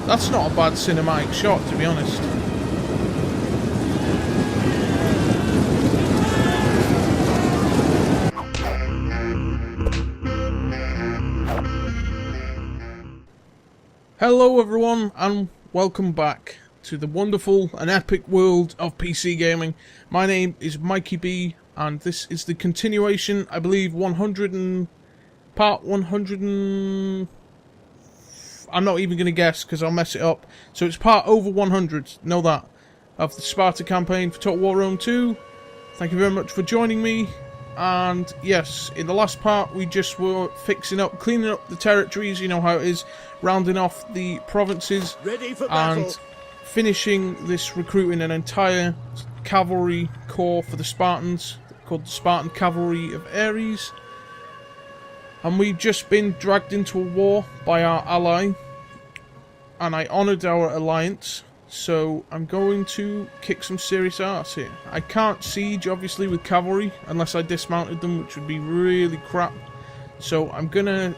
That's not a bad cinematic shot, to be honest. Hello everyone, and welcome back to the wonderful and epic world of PC gaming. My name is Mikey B, and this is the continuation, I believe, part 100 and... I'm not even going to guess because I'll mess it up. So it's part over 100, know that, of the Sparta Campaign for Total War Rome 2. Thank you very much for joining me. And yes, in the last part we just were fixing up, cleaning up the territories, you know how it is, rounding off the provinces, and finishing this, recruiting an entire cavalry corps for the Spartans, called the Spartan Cavalry of Ares. And we've just been dragged into a war by our ally, and I honoured our alliance, so I'm going to kick some serious ass here. I can't siege, obviously, with cavalry, unless I dismounted them, which would be really crap. So I'm gonna,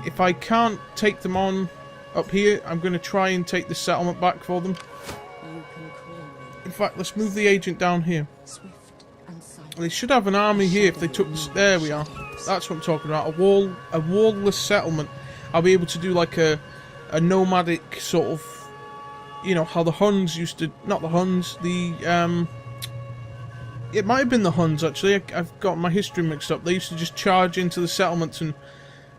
if I can't take them on up here, I'm gonna try and take the settlement back for them. In fact, let's move the agent down here. They should have an army here if they took this. There we are. That's what I'm talking about. A wall-less settlement. I'll be able to do like a nomadic sort of, you know, how the Huns used to. Not the Huns. It might have been the Huns actually. I've got my history mixed up. They used to just charge into the settlements and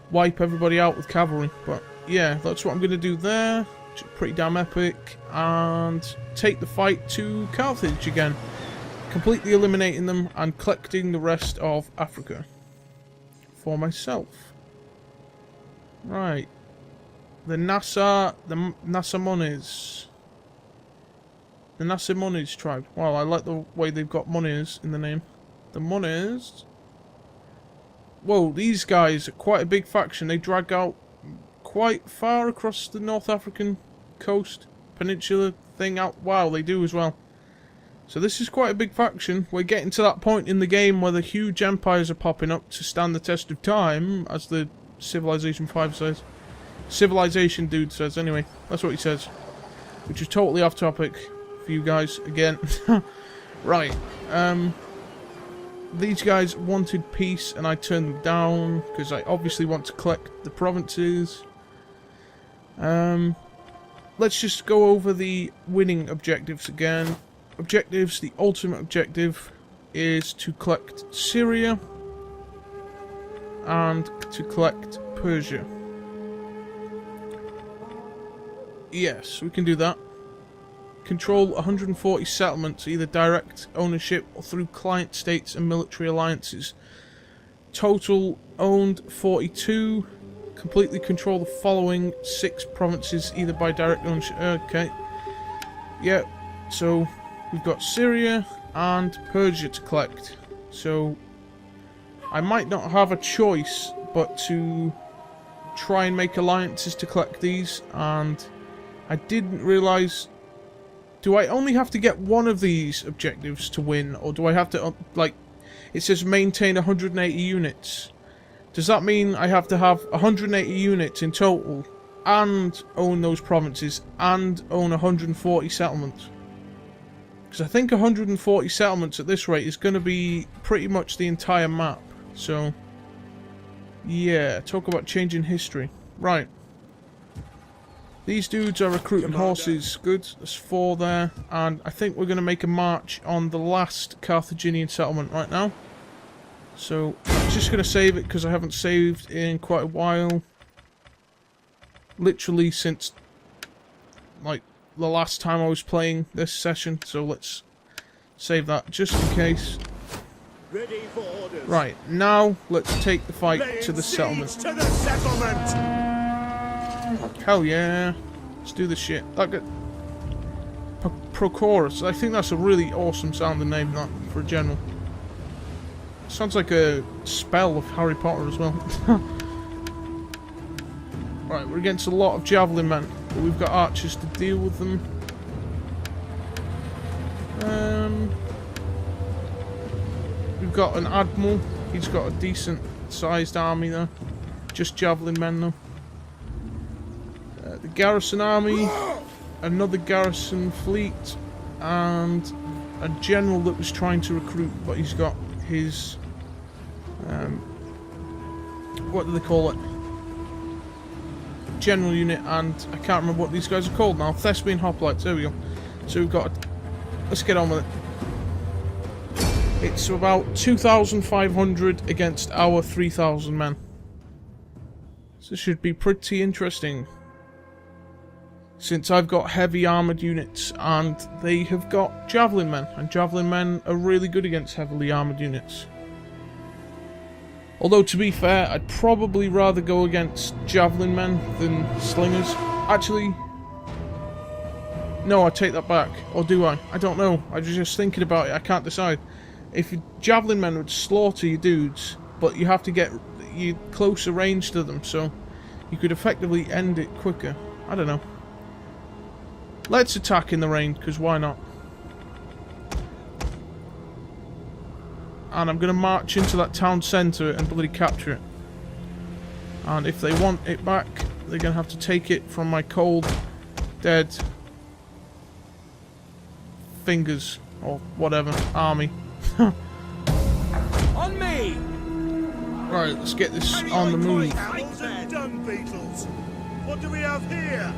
wipe everybody out with cavalry. But yeah, that's what I'm going to do there. Which is pretty damn epic. And take the fight to Carthage again. Completely eliminating them and collecting the rest of Africa for myself. Right. The Nasamones tribe. Wow, I like the way they've got Mones in the name. The Mones. Whoa, these guys are quite a big faction. They drag out quite far across the North African coast, peninsula thing out. Wow, they do as well. So this is quite a big faction. We're getting to that point in the game where the huge empires are popping up to stand the test of time, as the Civilization 5 says. Civilization dude says, anyway. That's what he says. Which is totally off topic for you guys, again. Right. These guys wanted peace, and I turned them down, because I obviously want to collect the provinces. Let's just go over the winning objectives again. Objectives, the ultimate objective is to collect Syria and to collect Persia. Yes, we can do that. Control 140 settlements, either direct ownership or through client states and military alliances. Total owned 42. Completely control the following 6 provinces, either by direct ownership. Okay. Yeah, so we've got Syria and Persia to collect, so I might not have a choice but to try and make alliances to collect these. And I didn't realise, do I only have to get one of these objectives to win, or do I have to, like, it says maintain 180 units. Does that mean I have to have 180 units in total and own those provinces and own 140 settlements? Because I think 140 settlements at this rate is going to be pretty much the entire map. So, yeah, talk about changing history. Right. These dudes are recruiting horses. Good, there's 4 there. And I think we're going to make a march on the last Carthaginian settlement right now. So, I'm just going to save it because I haven't saved in quite a while. Literally since, like, the last time I was playing this session, so let's save that just in case. Ready for orders. Right, now let's take the fight to the settlement. To the settlement. Hell yeah. Let's do this shit. That got Prochorus. I think that's a really awesome sounding name, that, for a general. Sounds like a spell of Harry Potter as well. Right, we're against a lot of javelin men, but we've got archers to deal with them. We've got an admiral. He's got a decent sized army there. Just javelin men though. the garrison army, another garrison fleet, and a general that was trying to recruit, but he's got his what do they call it? General unit, and I can't remember what these guys are called now. Thespian hoplites. There we go. So we've got. Let's get on with it. It's about 2,500 against our 3,000 men. So this should be pretty interesting. Since I've got heavy armoured units and they have got javelin men. And javelin men are really good against heavily armoured units. Although, to be fair, I'd probably rather go against javelin men than slingers. Actually, no, I take that back. Or do I? I don't know. I was just thinking about it. I can't decide. If javelin men would slaughter your dudes, but you have to get you closer range to them, so you could effectively end it quicker. I don't know. Let's attack in the rain, because why not? And I'm going to march into that town centre and bloody capture it. And if they want it back, they're going to have to take it from my cold, dead fingers, or whatever, army. On me! Right, let's get this on the move. Camels and dung beetles. What do we have here?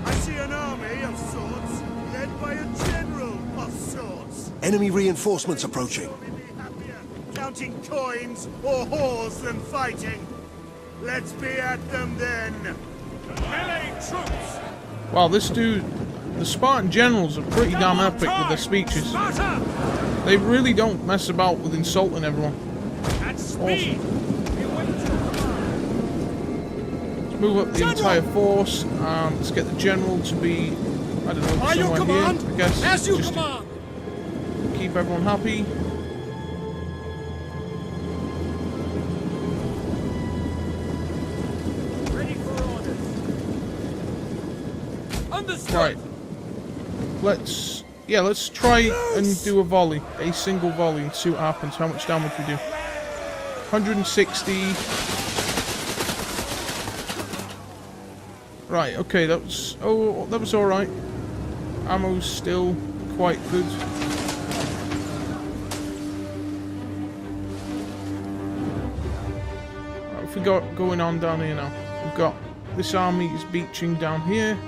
I see an army of sorts, led by a general of sorts. Enemy reinforcements approaching. Will we be happier counting coins or whores than fighting? Let's be at them then. Melee troops! Wow, this dude, the Spartan generals are pretty damn epic with their speeches. Sparta! They really don't mess about with insulting everyone. At speed! Let's move up the entire force and let's get the general to be, I don't know, somewhere here, I guess. As you just command! to keep everyone happy. Ready for orders. Understood! Right. Let's try and do a volley. A single volley and see what happens, how much damage we do. 160. Right, okay, that was alright. Ammo's still quite good. Right, what have we got going on down here now? We've got this army is beaching down here.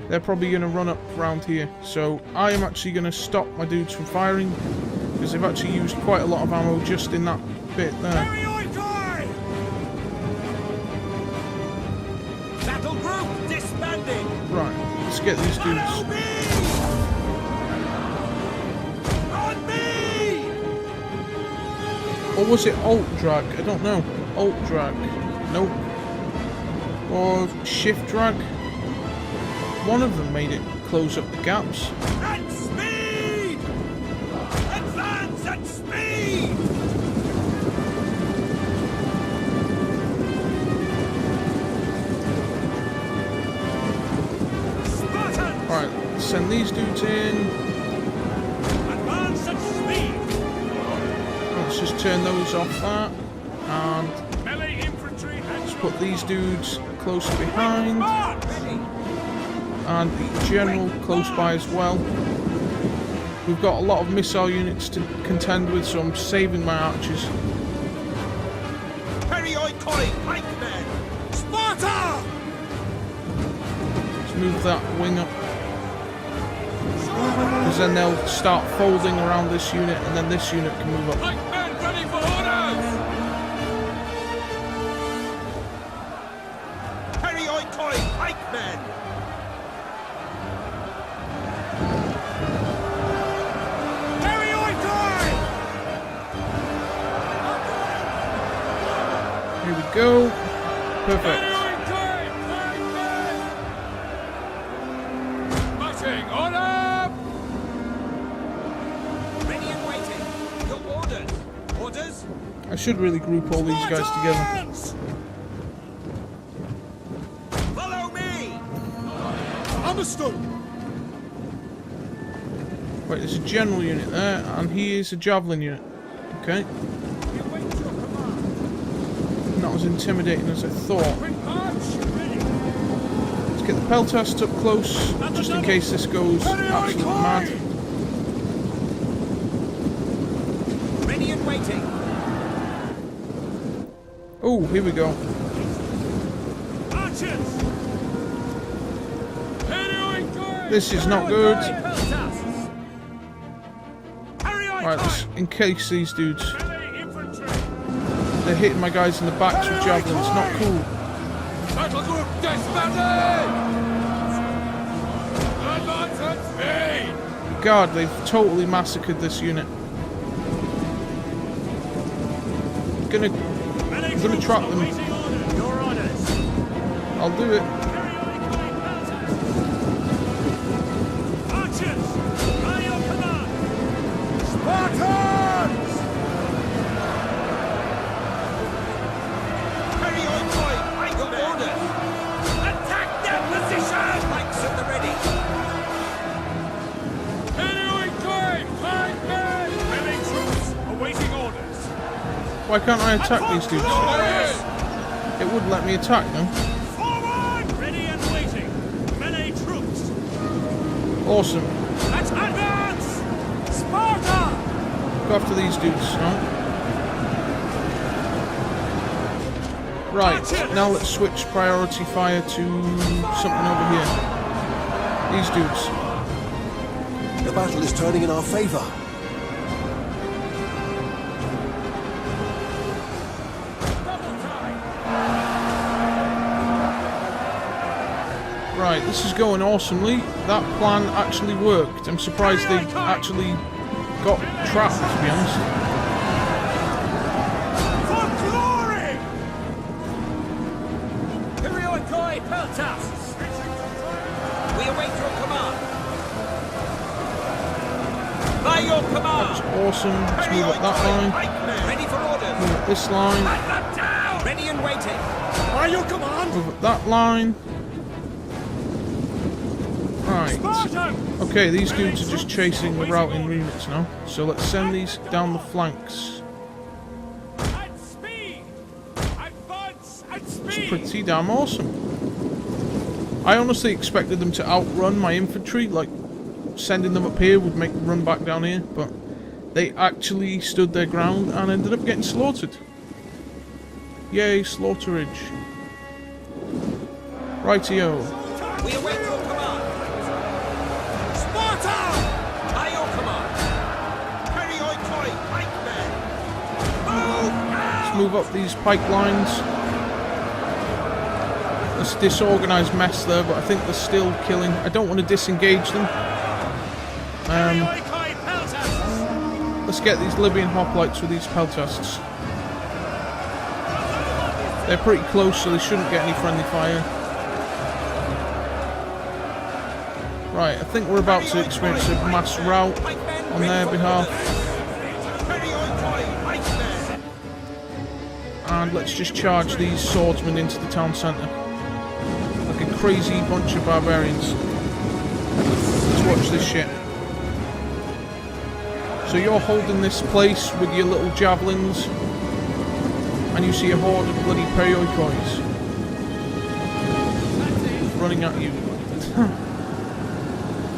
They're probably going to run up around here. So I am actually going to stop my dudes from firing, because they've actually used quite a lot of ammo just in that bit there. Battle group disbanding! Right, let's get these dudes. On me! Or was it alt drag? I don't know. Alt drag. Nope. Or shift drag? One of them made it close up the gaps. At speed! Advance at speed! Spartans! Alright, send these dudes in. Advance at speed! Let's just turn those off that. And Melee infantry and put these dudes close behind. march! And the general close by as well. We've got a lot of missile units to contend with, so I'm saving my archers. Perioikoi pikemen! Sparta! Let's move that wing up. Because then they'll start folding around this unit, and then this unit can move up. Pikemen ready for orders! Perioikoi pikemen! Here we go. Perfect. Marching, order! Ready and waiting. Your orders. Orders? I should really group all these guys together. Spartans! Follow me! Understood! Right, there's a general unit there, and he is a javelin unit. Okay. Not as intimidating as I thought. Quick march! Ready! Let's get the peltasts up close, just in case this goes absolutely mad. Ready and waiting. Oh, here we go. Archers! This is not good. Carry Right, let's encase these dudes. Melee infantry! They're hitting my guys in the backs with javelins. Not cool. Battle group disbanded! Advance at speed! God, they've totally massacred this unit. Melee Gonna troops trap them. awaiting orders. Your orders. I'll do it. Archers! By your command! Spartans! Carry on, boy! I got orders! Attack their position! Flanks at the ready! Melee troops awaiting orders. Why can't I attack these dudes? It wouldn't let me attack them. Forward! Ready and waiting. Melee troops. Awesome. Let's advance! Sparta! Go after these dudes, no? Right, now let's switch priority fire to something over here. These dudes. The battle is turning in our favor. Right, this is going awesomely. That plan actually worked. I'm surprised they actually got trapped, to be honest. For glory! Periodicoi peltasts! We await your command! By your command! Awesome. Let's move up that line. Ready for orders! Move up this line. Let them down! Ready and waiting! By your command! Move up that line. Right. Spartan! Okay, these dudes are just chasing the routing units now. So let's send these down the flanks. At speed! Advance at speed! Pretty damn awesome. I honestly expected them to outrun my infantry, like sending them up here would make them run back down here, but they actually stood their ground and ended up getting slaughtered. Yay, slaughterage. Rightio. We await your command! Sparta! By your command! Periodicoi pikemen! Let's move up these pike lines. This disorganized mess there, but I think they're still killing. I don't want to disengage them. Periodicoi peltasts! Let's get these Libyan hoplites with these peltasts. They're pretty close, so they shouldn't get any friendly fire. Right, I think we're about to experience a mass rout on their behalf. Periodicoi pikemen! And let's just charge these swordsmen into the town centre. Like a crazy bunch of barbarians. Let's watch this shit. So you're holding this place with your little javelins, and you see a horde of bloody periodikois running at you.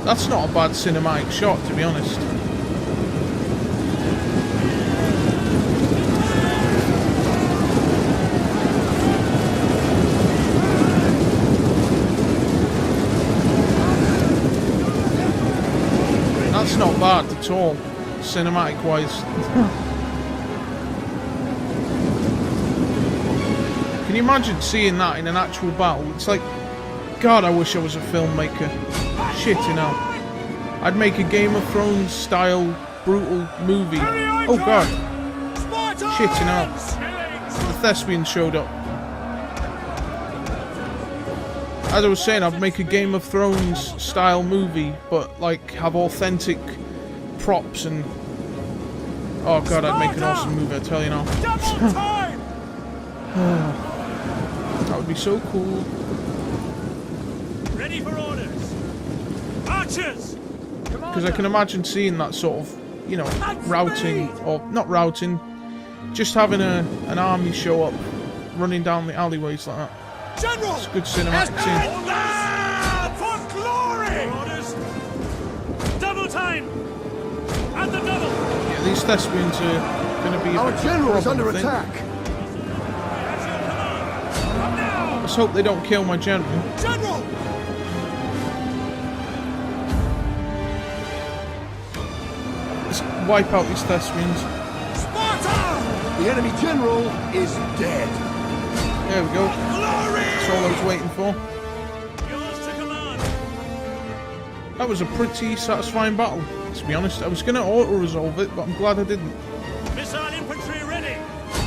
That's not a bad cinematic shot, to be honest. That's not bad at all, cinematic-wise. Can you imagine seeing that in an actual battle? It's like, God, I wish I was a filmmaker. Shit, you know. I'd make a Game of Thrones style brutal movie. Oh God. Shit, you know. The thespian showed up. As I was saying, I'd make a Game of Thrones style movie, but like have authentic props and... Oh God, I'd make an awesome movie, I tell you now. That would be so cool. Ready for orders! Archers! Because I can imagine seeing that sort of, you know, routing, or not routing, just having an army show up, running down the alleyways like that. General! It's a good cinematic scene. these Thespians are going to be a Our bit of a general is problem, under I think. attack. Let's hope they don't kill my general. General! Let's wipe out these Thespians. Sparta! The enemy general is dead. There we go. Glory! That's all I was waiting for. Yours to command. That was a pretty satisfying battle, to be honest. I was going to auto-resolve it, but I'm glad I didn't. Missile infantry ready.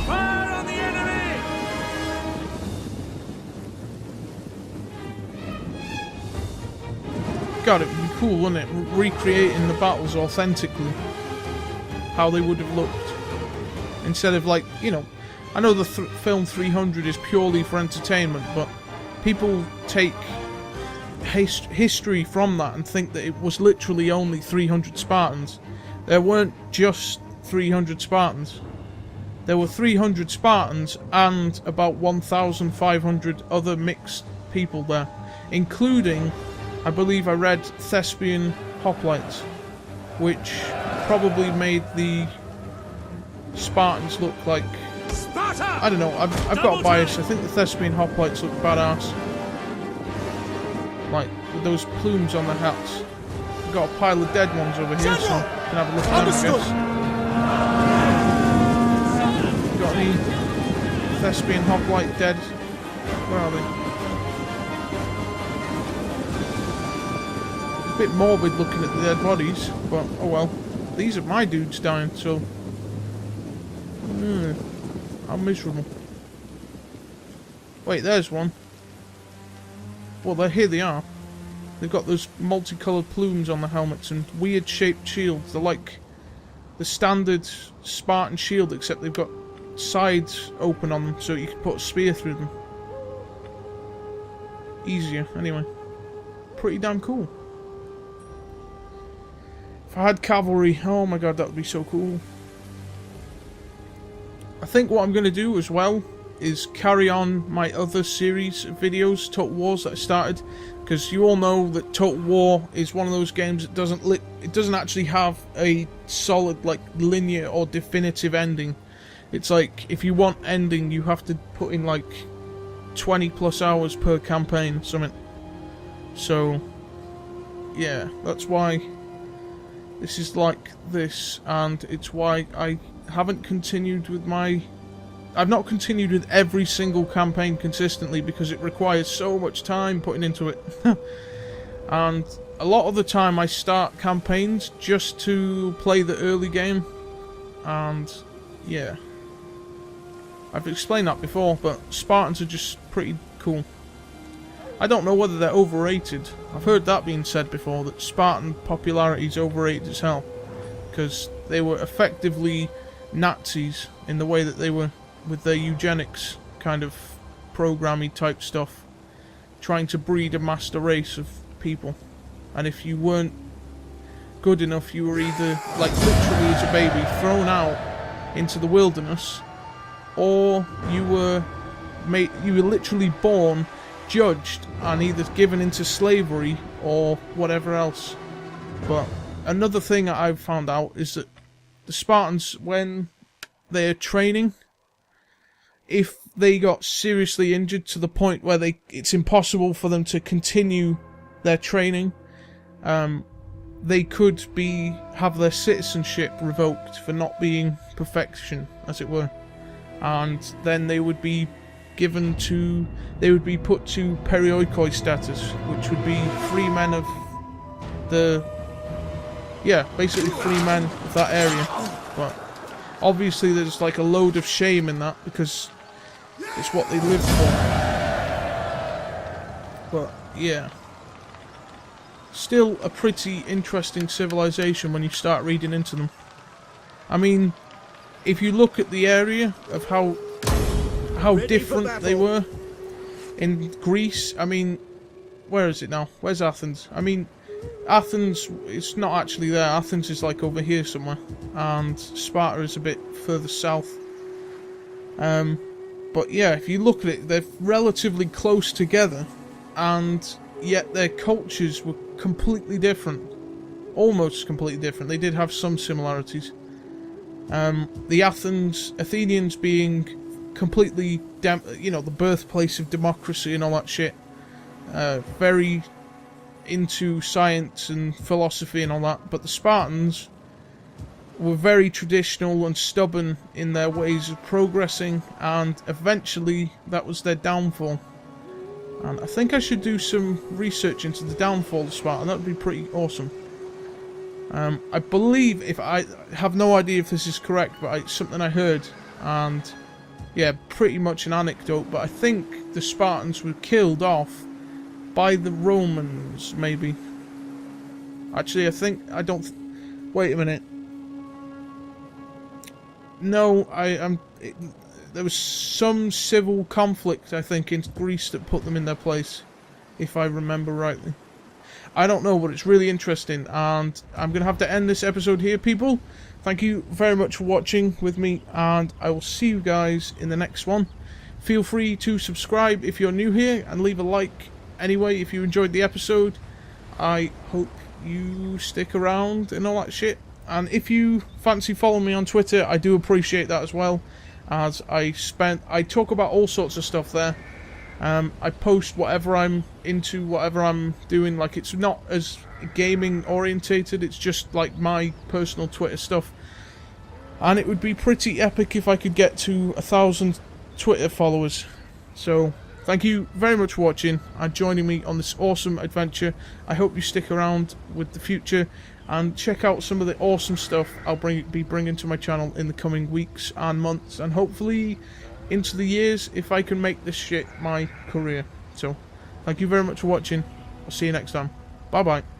Fire on the enemy! God, it'd be cool, wouldn't it? Recreating the battles authentically. How they would have looked. Instead of, like, you know, I know the film 300 is purely for entertainment, but people take history from that and think that it was literally only 300 Spartans. There weren't just 300 Spartans. There were 300 Spartans and about 1,500 other mixed people there, including, I believe I read, Thespian hoplites, which probably made the Spartans look like, Sparta! I don't know, I've got a bias. I think the Thespian hoplites look badass. Like, with those plumes on their hats. We've got a pile of dead ones over here, so we can have a look at them, I guess. Got any Thespian hoplite dead? Where are they? A bit morbid looking at the dead bodies, but oh well. These are my dudes dying, so... how miserable. Wait, there's one. Well, here they are. They've got those multicoloured plumes on the helmets and weird shaped shields. They're like the standard Spartan shield, except they've got sides open on them so you can put a spear through them. Easier, anyway. Pretty damn cool. If I had cavalry, oh my god, that would be so cool. I think what I'm going to do as well is carry on my other series of videos, Total Wars, that I started, because you all know that Total War is one of those games that doesn't actually have a solid, like, linear or definitive ending. It's like, if you want ending, you have to put in like 20 plus hours per campaign, something. So yeah, that's why this is like this, and it's why I haven't continued with I've not continued with every single campaign consistently, because it requires so much time putting into it. And a lot of the time I start campaigns just to play the early game, and yeah, I've explained that before, but Spartans are just pretty cool. I don't know whether they're overrated. I've heard that being said before, that Spartan popularity is overrated as hell, because they were effectively Nazis in the way that they were with their eugenics kind of programmy type stuff, trying to breed a master race of people, and if you weren't good enough, you were either, like, literally as a baby thrown out into the wilderness, or you were literally born, judged, and either given into slavery or whatever else. But another thing that I've found out is that the Spartans, when they're training, if they got seriously injured to the point where it's impossible for them to continue their training, they could have their citizenship revoked for not being perfection, as it were, and then they would be put to perioikoi status, which would be free men of basically free men of that area. But obviously there's like a load of shame in that, because it's what they live for. But yeah, still a pretty interesting civilization when you start reading into them. I mean, if you look at the area of how different they were in Greece, I mean, where is it now? Where's Athens? I mean, Athens, it's not actually there. Athens is like over here somewhere, and Sparta is a bit further south. But yeah, if you look at it, they're relatively close together, and yet their cultures were completely different. Almost completely different. They did have some similarities, The Athenians being completely, the birthplace of democracy and all that shit. Very into science and philosophy and all that, but the Spartans were very traditional and stubborn in their ways of progressing, and eventually that was their downfall. And I think I should do some research into the downfall of Sparta. That would be pretty awesome. I believe, if I have no idea if this is correct, but it's something I heard, and yeah, pretty much an anecdote, but I think the Spartans were killed off by the Romans, maybe. Actually, wait a minute. No, there was some civil conflict, I think, in Greece that put them in their place, if I remember rightly. I don't know, but it's really interesting, and I'm going to have to end this episode here, people. Thank you very much for watching with me, and I will see you guys in the next one. Feel free to subscribe if you're new here, and leave a like anyway if you enjoyed the episode. I hope you stick around and all that shit. And if you fancy following me on Twitter, I do appreciate that as well, as I talk about all sorts of stuff there. I post whatever I'm into, whatever I'm doing. Like, it's not as gaming orientated, it's just like my personal Twitter stuff. And it would be pretty epic if I could get to 1,000 Twitter followers. So thank you very much for watching and joining me on this awesome adventure. I hope you stick around with the future and check out some of the awesome stuff I'll be bringing to my channel in the coming weeks and months, and hopefully into the years, if I can make this shit my career. So thank you very much for watching. I'll see you next time. Bye bye.